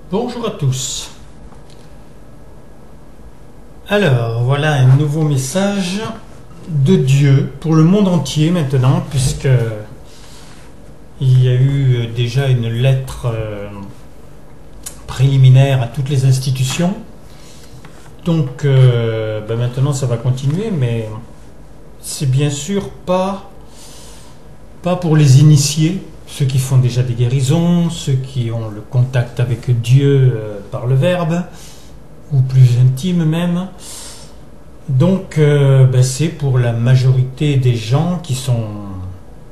Bonjour à tous. Alors, voilà un nouveau message de Dieu pour le monde entier maintenant, puisque il y a eu déjà une lettre préliminaire à toutes les institutions. Donc, maintenant ça va continuer, mais c'est bien sûr pas pour les initiés, ceux qui font déjà des guérisons, ceux qui ont le contact avec Dieu par le Verbe, ou plus intime même. Donc c'est pour la majorité des gens qui sont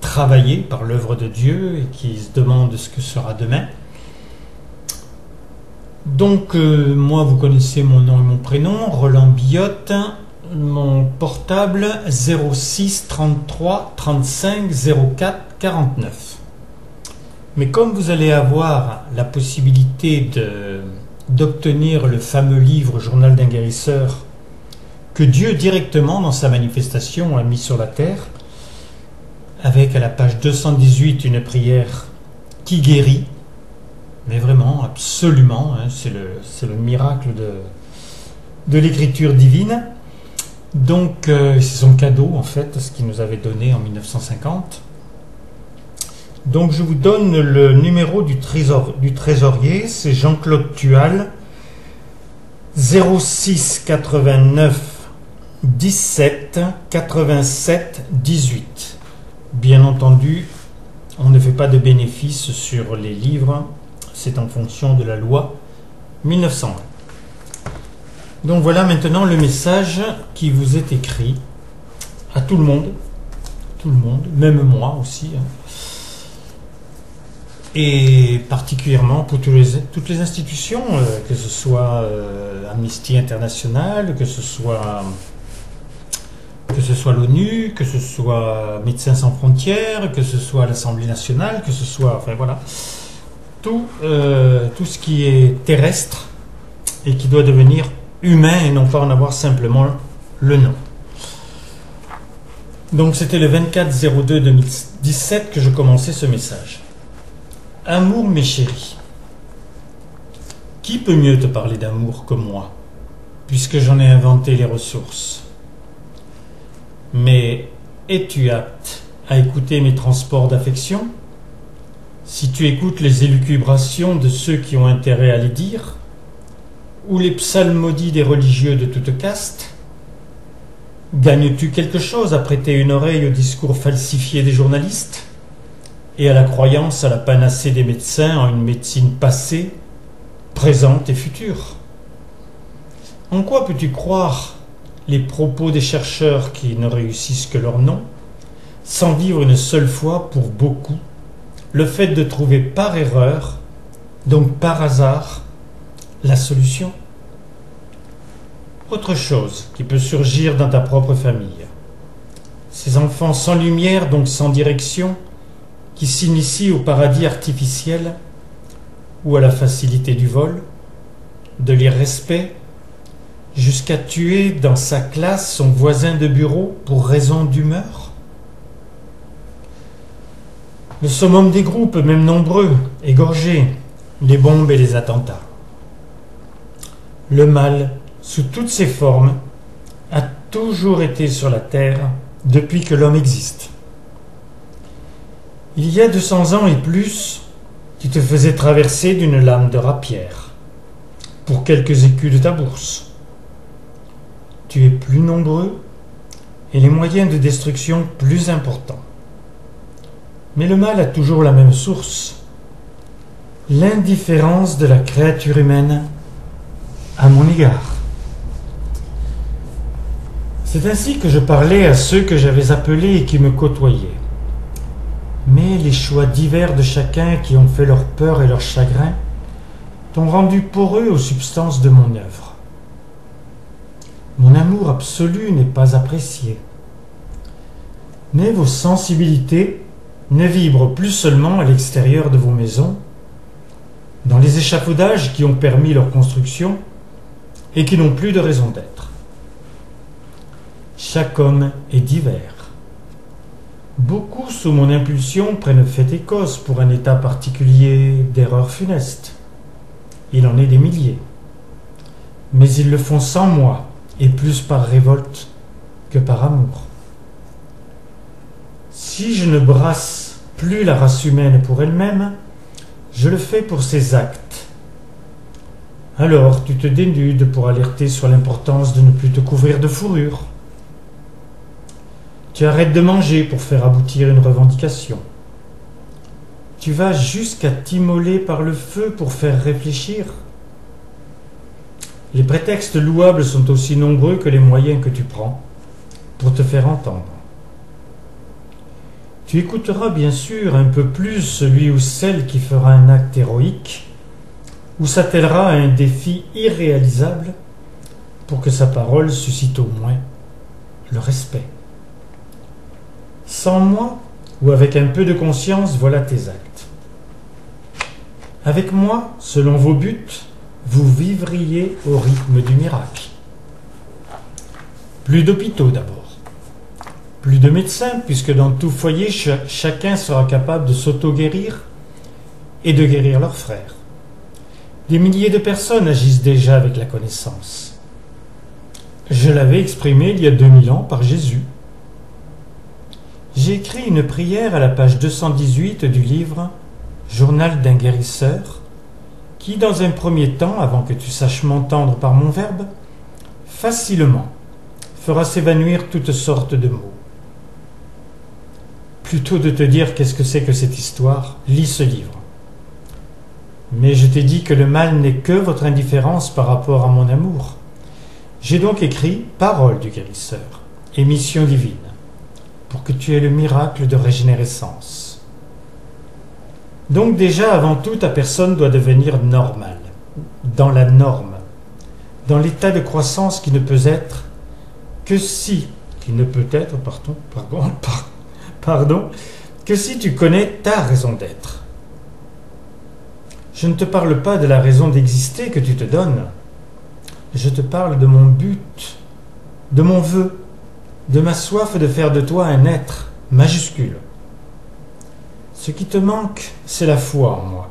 travaillés par l'œuvre de Dieu et qui se demandent ce que sera demain. Donc moi vous connaissez mon nom et mon prénom, Roland Billotte, mon portable 06 33 35 04 49. Mais comme vous allez avoir la possibilité d'obtenir le fameux livre Journal d'un guérisseur que Dieu directement dans sa manifestation a mis sur la terre, avec à la page 218 une prière qui guérit, mais vraiment, absolument, c'est le miracle de l'écriture divine. Donc c'est son cadeau en fait, ce qu'il nous avait donné en 1950. Donc je vous donne le numéro du trésorier, c'est Jean-Claude Tual, 06 89 17 87 18. Bien entendu, on ne fait pas de bénéfice sur les livres, c'est en fonction de la loi 1901. Donc voilà maintenant le message qui vous est écrit à tout le monde, même moi aussi, et particulièrement pour toutes les institutions, que ce soit Amnesty International, que ce soit l'ONU, que ce soit Médecins sans frontières, que ce soit l'Assemblée nationale, que ce soit, enfin voilà, tout ce qui est terrestre et qui doit devenir humain et non pas en avoir simplement le nom. Donc c'était le 24/02/2017 que je commençais ce message. Amour mes chéris, qui peut mieux te parler d'amour que moi, puisque j'en ai inventé les ressources? Mais es-tu apte à écouter mes transports d'affection? Si tu écoutes les élucubrations de ceux qui ont intérêt à les dire, ou les psalmodies des religieux de toute caste, gagnes-tu quelque chose à prêter une oreille aux discours falsifiés des journalistes et à la croyance à la panacée des médecins en une médecine passée, présente et future? En quoi peux-tu croire les propos des chercheurs qui ne réussissent que leur nom, sans vivre une seule fois pour beaucoup le fait de trouver par erreur, donc par hasard, la solution? Autre chose qui peut surgir dans ta propre famille. Ces enfants sans lumière, donc sans direction, qui s'initient au paradis artificiel ou à la facilité du vol, de l'irrespect, jusqu'à tuer dans sa classe son voisin de bureau pour raison d'humeur? Le summum des groupes, même nombreux, égorgés, les bombes et les attentats. Le mal, sous toutes ses formes, a toujours été sur la terre depuis que l'homme existe. Il y a 200 ans et plus, tu te faisais traverser d'une lame de rapière pour quelques écus de ta bourse. Tu es plus nombreux et les moyens de destruction plus importants. Mais le mal a toujours la même source, l'indifférence de la créature humaine à mon égard. C'est ainsi que je parlais à ceux que j'avais appelés et qui me côtoyaient. Mais les choix divers de chacun qui ont fait leur peur et leur chagrin t'ont rendu poreux aux substances de mon œuvre. Mon amour absolu n'est pas apprécié. Mais vos sensibilités ne vibrent plus seulement à l'extérieur de vos maisons, dans les échafaudages qui ont permis leur construction et qui n'ont plus de raison d'être. Chaque homme est divers. Beaucoup, sous mon impulsion, prennent fait et cause pour un état particulier d'erreur funeste. il en est des milliers. Mais ils le font sans moi, et plus par révolte que par amour. Si je ne brasse plus la race humaine pour elle-même, je le fais pour ses actes. Alors tu te dénudes pour alerter sur l'importance de ne plus te couvrir de fourrure. Tu arrêtes de manger pour faire aboutir une revendication. Tu vas jusqu'à t'immoler par le feu pour faire réfléchir. Les prétextes louables sont aussi nombreux que les moyens que tu prends pour te faire entendre. Tu écouteras bien sûr un peu plus celui ou celle qui fera un acte héroïque ou s'attellera à un défi irréalisable pour que sa parole suscite au moins le respect. Sans moi ou avec un peu de conscience, voilà tes actes. Avec moi, selon vos buts, vous vivriez au rythme du miracle. Plus d'hôpitaux d'abord. Plus de médecins, puisque dans tout foyer, chacun sera capable de s'auto-guérir et de guérir leurs frères. Des milliers de personnes agissent déjà avec la connaissance. Je l'avais exprimé il y a 2000 ans par Jésus. J'ai écrit une prière à la page 218 du livre « Journal d'un guérisseur » qui, dans un premier temps, avant que tu saches m'entendre par mon verbe, facilement fera s'évanouir toutes sortes de mots. Plutôt de te dire qu'est-ce que c'est que cette histoire, lis ce livre. Mais je t'ai dit que le mal n'est que votre indifférence par rapport à mon amour. J'ai donc écrit « Parole du guérisseur » et « Mission divine » pour que tu aies le miracle de régénérescence. Donc déjà, avant tout, ta personne doit devenir normale, dans la norme, dans l'état de croissance qui ne peut être que si, que si tu connais ta raison d'être. Je ne te parle pas de la raison d'exister que tu te donnes. Je te parle de mon but, de mon vœu, de ma soif de faire de toi un être majuscule. Ce qui te manque, c'est la foi en moi.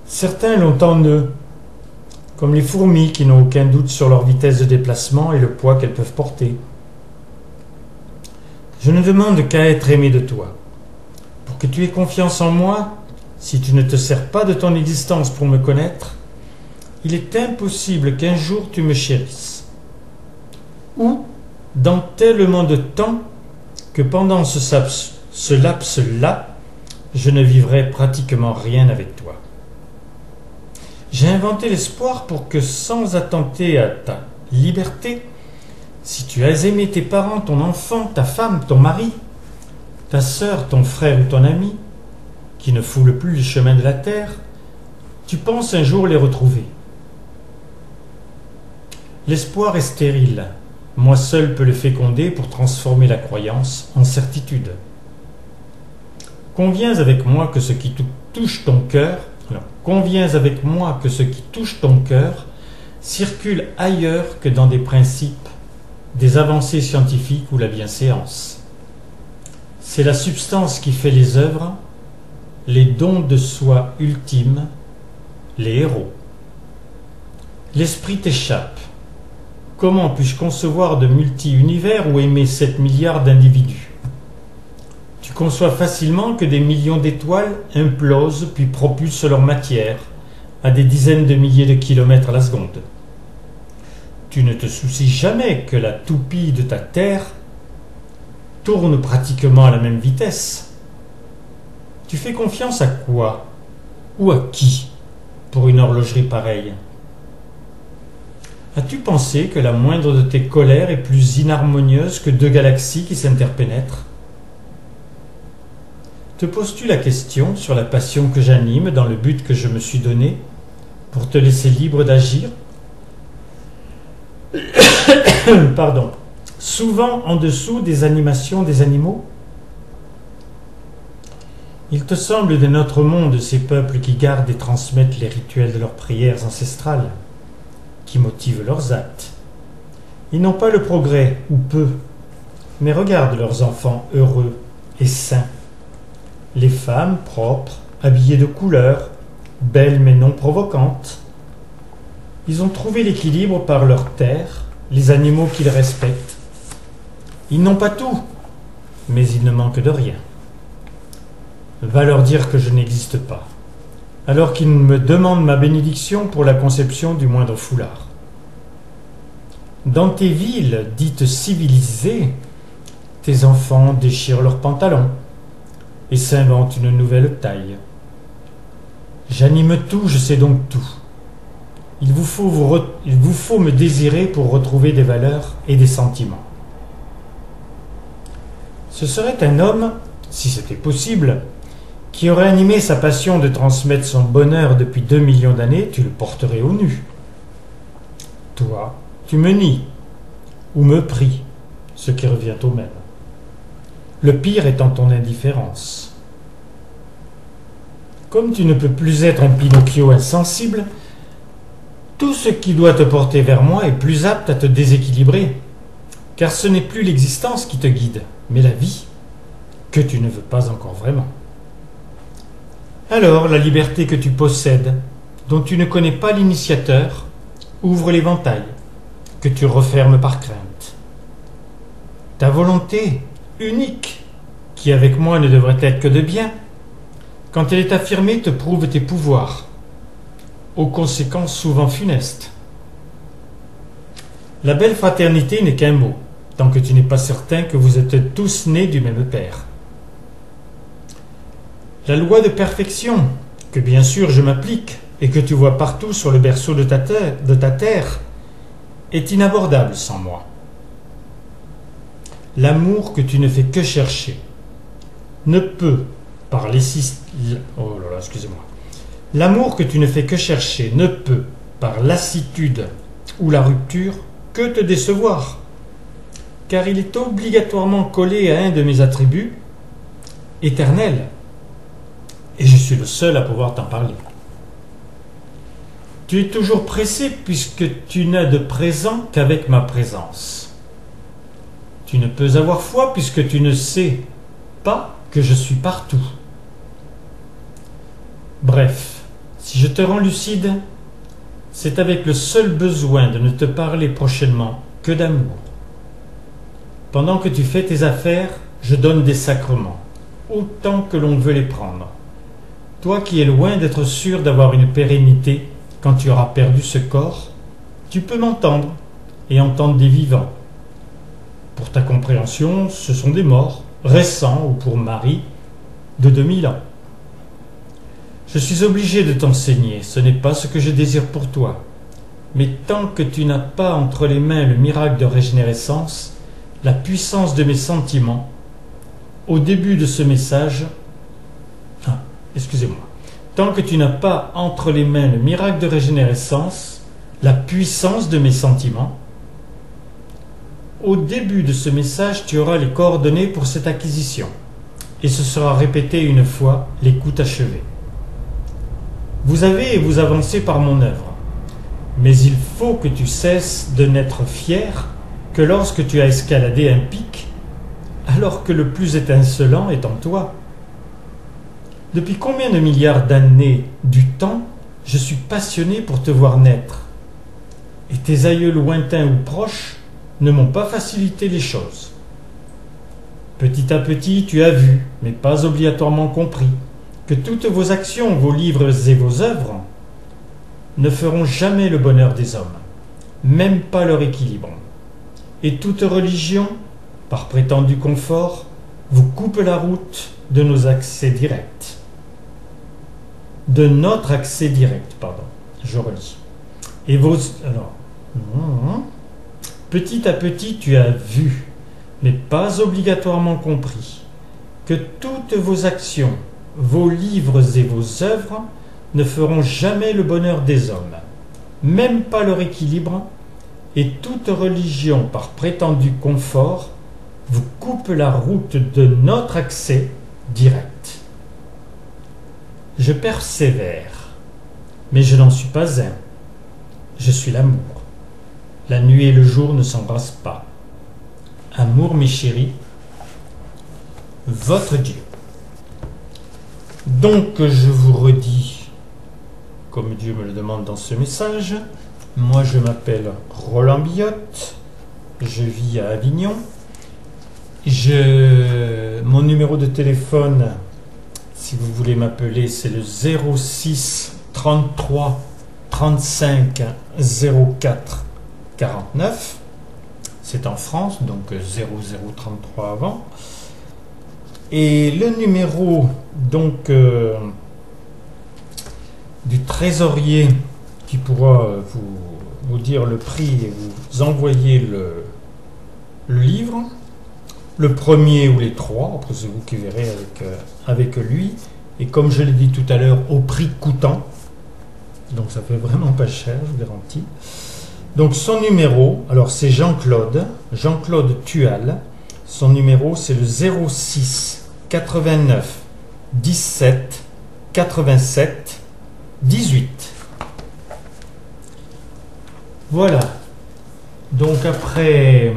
Certains l'ont en eux, comme les fourmis qui n'ont aucun doute sur leur vitesse de déplacement et le poids qu'elles peuvent porter. Je ne demande qu'à être aimé de toi. Pour que tu aies confiance en moi, si tu ne te sers pas de ton existence pour me connaître, il est impossible qu'un jour tu me chérisses. Ou, dans tellement de temps que pendant ce laps-là, je ne vivrai pratiquement rien avec toi. J'ai inventé l'espoir pour que, sans attenter à ta liberté, si tu as aimé tes parents, ton enfant, ta femme, ton mari, ta sœur, ton frère ou ton ami, qui ne foulent plus les chemins de la terre, tu penses un jour les retrouver. L'espoir est stérile. Moi seul peux le féconder pour transformer la croyance en certitude. Conviens avec moi que ce qui touche ton cœur, circule ailleurs que dans des principes, des avancées scientifiques ou la bienséance. C'est la substance qui fait les œuvres, les dons de soi ultimes, les héros. L'esprit t'échappe. Comment puis-je concevoir de multi-univers ou aimer 7 milliards d'individus? Tu conçois facilement que des millions d'étoiles implosent puis propulsent leur matière à des dizaines de milliers de kilomètres à la seconde. Tu ne te soucies jamais que la toupie de ta Terre tourne pratiquement à la même vitesse. Tu fais confiance à quoi ou à qui pour une horlogerie pareille? As-tu pensé que la moindre de tes colères est plus inharmonieuse que 2 galaxies qui s'interpénètrent? Te poses-tu la question sur la passion que j'anime dans le but que je me suis donné pour te laisser libre d'agir? Pardon. Souvent en dessous des animations des animaux? Il te semble de notre monde ces peuples qui gardent et transmettent les rituels de leurs prières ancestrales, qui motivent leurs actes. Ils n'ont pas le progrès, ou peu, mais regardent leurs enfants heureux et sains. Les femmes propres, habillées de couleur, belles mais non provocantes. Ils ont trouvé l'équilibre par leur terre, les animaux qu'ils respectent. Ils n'ont pas tout, mais ils ne manquent de rien. Va leur dire que je n'existe pas, alors qu'ils me demandent ma bénédiction pour la conception du moindre foulard. Dans tes villes dites civilisées, tes enfants déchirent leurs pantalons et s'inventent une nouvelle taille. J'anime tout, je sais donc tout. Il vous faut me désirer pour retrouver des valeurs et des sentiments. Ce serait un homme, si c'était possible, qui aurait animé sa passion de transmettre son bonheur depuis 2 millions d'années, tu le porterais au nu. Toi, tu me nies, ou me pries, ce qui revient au même. Le pire étant ton indifférence. Comme tu ne peux plus être un Pinocchio insensible, tout ce qui doit te porter vers moi est plus apte à te déséquilibrer, car ce n'est plus l'existence qui te guide, mais la vie, que tu ne veux pas encore vraiment. Alors la liberté que tu possèdes, dont tu ne connais pas l'initiateur, ouvre l'éventail, que tu refermes par crainte. Ta volonté, unique, qui avec moi ne devrait être que de bien, quand elle est affirmée te prouve tes pouvoirs, aux conséquences souvent funestes. La belle fraternité n'est qu'un mot, tant que tu n'es pas certain que vous êtes tous nés du même père. La loi de perfection, que bien sûr je m'applique et que tu vois partout sur le berceau de ta terre, est inabordable sans moi. L'amour que tu ne fais que chercher ne peut, par L'amour que tu ne fais que chercher ne peut, par lassitude ou la rupture, que te décevoir, car il est obligatoirement collé à un de mes attributs, éternel, et je suis le seul à pouvoir t'en parler. Tu es toujours pressé puisque tu n'as de présent qu'avec ma présence. Tu ne peux avoir foi puisque tu ne sais pas que je suis partout. Bref, si je te rends lucide, c'est avec le seul besoin de ne te parler prochainement que d'amour. Pendant que tu fais tes affaires, je donne des sacrements, autant que l'on veut les prendre. Toi qui es loin d'être sûr d'avoir une pérennité quand tu auras perdu ce corps, tu peux m'entendre et entendre des vivants. Pour ta compréhension, ce sont des morts, récents ou pour Marie, de 2000 ans. Je suis obligé de t'enseigner, ce n'est pas ce que je désire pour toi. Mais tant que tu n'as pas entre les mains le miracle de régénérescence, la puissance de mes sentiments, au début de ce message, tant que tu n'as pas entre les mains le miracle de régénérescence, la puissance de mes sentiments, au début de ce message, tu auras les coordonnées pour cette acquisition, et ce sera répété une fois l'écoute achevée. Vous avez et vous avancez par mon œuvre, mais il faut que tu cesses de n'être fier que lorsque tu as escaladé un pic, alors que le plus étincelant est en toi. Depuis combien de milliards d'années du temps, je suis passionné pour te voir naître, et tes aïeux lointains ou proches ne m'ont pas facilité les choses. Petit à petit, tu as vu, mais pas obligatoirement compris, que toutes vos actions, vos livres et vos œuvres ne feront jamais le bonheur des hommes, même pas leur équilibre. Et toute religion, par prétendu confort, vous coupe la route de nos accès directs. De notre accès direct, pardon, je relis. Et vos... Petit à petit, tu as vu, mais pas obligatoirement compris, que toutes vos actions, vos livres et vos œuvres ne feront jamais le bonheur des hommes, même pas leur équilibre, et toute religion, par prétendu confort, vous coupe la route de notre accès direct. Je persévère, mais je n'en suis pas un. Je suis l'amour. La nuit et le jour ne s'embrassent pas. Amour, mes chéris, votre Dieu. Donc je vous redis, comme Dieu me le demande dans ce message. Moi, je m'appelle Roland Billotte, je vis à Avignon. Mon numéro de téléphone, si vous voulez m'appeler, c'est le 06 33 35 04 49. C'est en France, donc 0033 avant. Et le numéro donc du trésorier qui pourra vous dire le prix et vous envoyer le livre, le premier ou les trois, après c'est vous qui verrez avec lui, et comme je l'ai dit tout à l'heure, au prix coûtant, donc ça fait vraiment pas cher, je vous garantis. Donc son numéro, alors c'est Jean-Claude Tual, son numéro c'est le 06 89 17 87 18. Voilà, donc après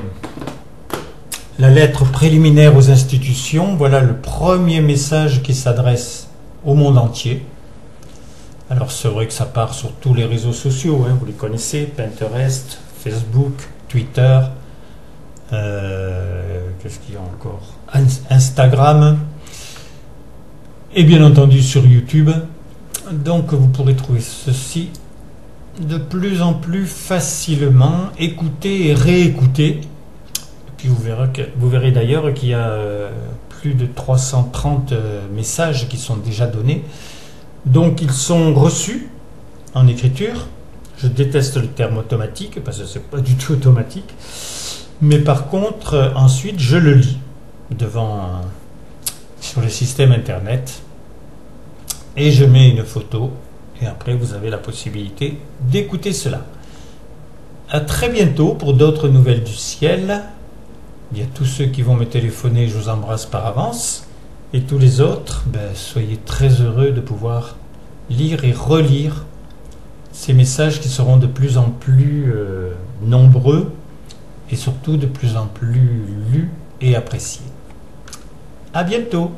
la lettre préliminaire aux institutions, voilà le premier message qui s'adresse au monde entier. Alors c'est vrai que ça part sur tous les réseaux sociaux, hein, vous les connaissez, Pinterest, Facebook, Twitter, qu'est-ce qu'il y a encore, Instagram, et bien entendu sur YouTube. Donc vous pourrez trouver ceci de plus en plus facilement, écouter et réécouter. Et puis vous verrez d'ailleurs qu'il y a plus de 330 messages qui sont déjà donnés. Donc ils sont reçus en écriture. Je déteste le terme automatique parce que c'est pas du tout automatique. Mais par contre, ensuite, je le lis sur le système internet et je mets une photo. Et après, vous avez la possibilité d'écouter cela. À très bientôt pour d'autres nouvelles du ciel. Il y a tous ceux qui vont me téléphoner, je vous embrasse par avance. Et tous les autres, soyez très heureux de pouvoir lire et relire ces messages qui seront de plus en plus nombreux et surtout de plus en plus lus et appréciés. À bientôt!